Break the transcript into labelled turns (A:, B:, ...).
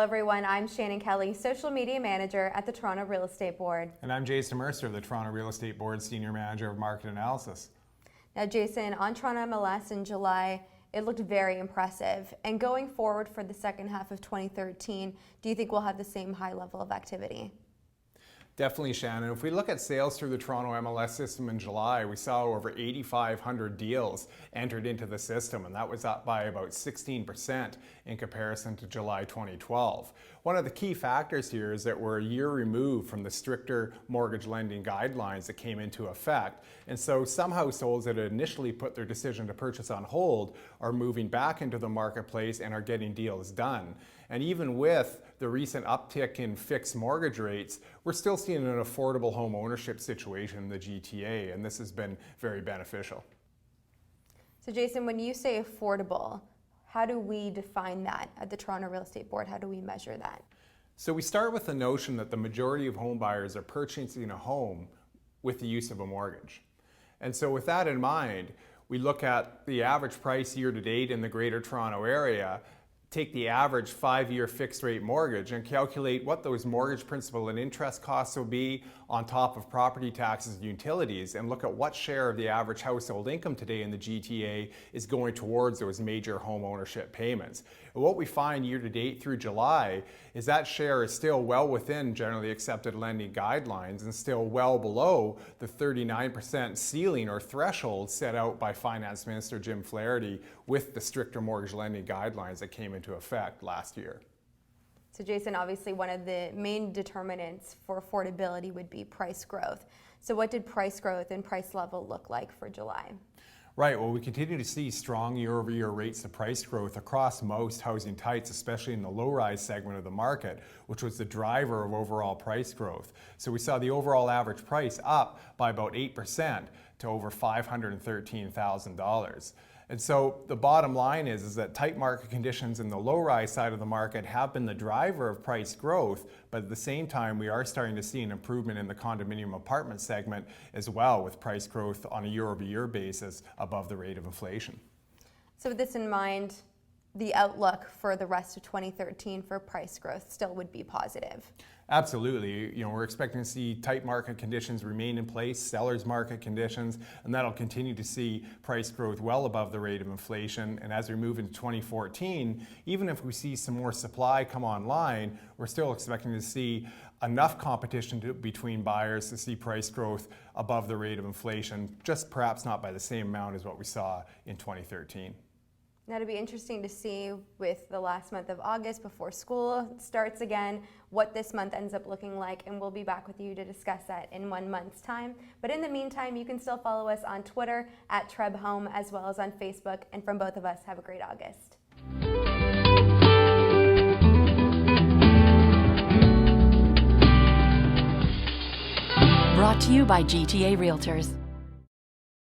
A: everyone. I'm Shannon Kelly, Social Media Manager at the Toronto Real Estate Board.
B: And I'm Jason Mercer, the Toronto Real Estate Board Senior Manager of Market Analysis.
A: Now, Jason, on Toronto MLS in July, it looked very impressive. And going forward for the second half of 2013, do you think we'll have the same high level of activity?
B: Definitely, Shannon. If we look at sales through the Toronto MLS system in July, we saw over 8,500 deals entered into the system, and that was up by about 16% in comparison to July 2012. One of the key factors here is that we're a year removed from the stricter mortgage lending guidelines that came into effect, and so some households that had initially put their decision to purchase on hold are moving back into the marketplace and are getting deals done. And even with the recent uptick in fixed mortgage rates, we're still seeing an affordable home ownership situation in the GTA, and this has been very beneficial.
A: So Jason, when you say affordable, how do we define that at the Toronto Real Estate Board? How do we measure that?
B: So we start with the notion that the majority of home buyers are purchasing a home with the use of a mortgage. And so with that in mind, we look at the average price year to date in the Greater Toronto Area, take the average 5-year fixed rate mortgage and calculate what those mortgage principal and interest costs will be on top of property taxes and utilities, and look at what share of the average household income today in the GTA is going towards those major home ownership payments. And what we find year to date through July is that share is still well within generally accepted lending guidelines and still well below the 39% ceiling or threshold set out by Finance Minister Jim Flaherty with the stricter mortgage lending guidelines that came into effect last year.
A: So Jason, obviously one of the main determinants for affordability would be price growth. So what did price growth and price level look like for July?
B: Right, well, we continue to see strong year-over-year rates of price growth across most housing types, especially in the low-rise segment of the market, which was the driver of overall price growth. So we saw the overall average price up by about 8% to over $513,000. And so the bottom line is that tight market conditions in the low-rise side of the market have been the driver of price growth, but at the same time we are starting to see an improvement in the condominium apartment segment as well, with price growth on a year-over-year basis above the rate of inflation.
A: So with this in mind, the outlook for the rest of 2013 for price growth still would be positive.
B: Absolutely. We're expecting to see tight market conditions remain in place, sellers market conditions, and that'll continue to see price growth well above the rate of inflation. And as we move into 2014, even if we see some more supply come online, we're still expecting to see enough competition between buyers to see price growth above the rate of inflation, just perhaps not by the same amount as what we saw in 2013.
A: Now, it'll be interesting to see with the last month of August before school starts again, what this month ends up looking like, and we'll be back with you to discuss that in 1 month's time. But in the meantime, you can still follow us on Twitter at TrebHome as well as on Facebook, and from both of us, have a great August.
C: Brought to you by GTA Realtors.